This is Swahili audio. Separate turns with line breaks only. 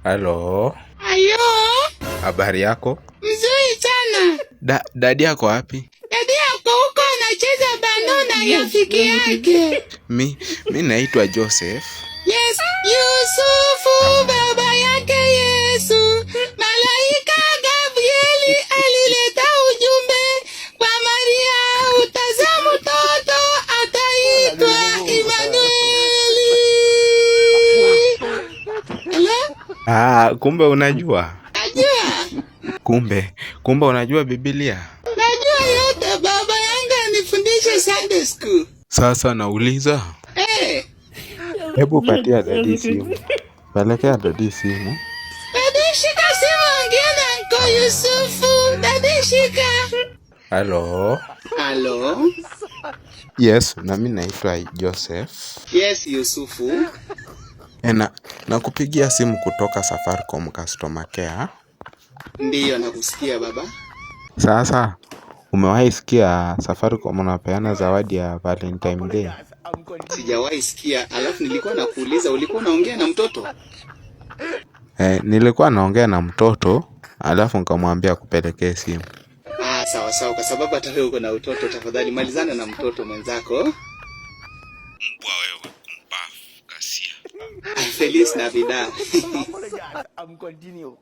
Halo.
Ayo.
Habari yako?
Mzuri sana.
Dadi yako wapi?
Dadi yako huko anacheza bano na rafiki yake.
Mi naitwa Joseph.
Yes, Yusufu baba yake Yesu. Malaika Gabrieli alileta ujumbe kwa Maria, utazaa mtoto ataitwa Immanueli.
Kumbe unajua?
Najua.
Kumbe unajua Biblia?
Najua yote, baba yangu anifundisha Sunday school.
Sasa nauliza. Hebu patia dadi simu. Pelekea dadi simu.
Dadi shika simu, ongea na Uncle Yusufu. Dadi shika.
Halo.
Halo.
Yes, na mimi naitwa Joseph.
Yes, Yusufu.
Nakupigia simu kutoka Safaricom Customer Care.
Ndiyo, nakusikia baba.
Sasa umewahi sikia Safaricom wanapeana zawadi ya Valentine Day?
Sijawahi sikia. Alafu nilikuwa nakuuliza, ulikuwa unaongea na mtoto?
Nilikuwa naongea na mtoto, alafu nikamwambia kupelekea simu.
Sawa sawa, kwa sababu hata wewe uko na mtoto, tafadhali malizana na mtoto mwenzako.
Mbwa wewe, mpafu kasia.
Feliz Navidad.
I'm continue.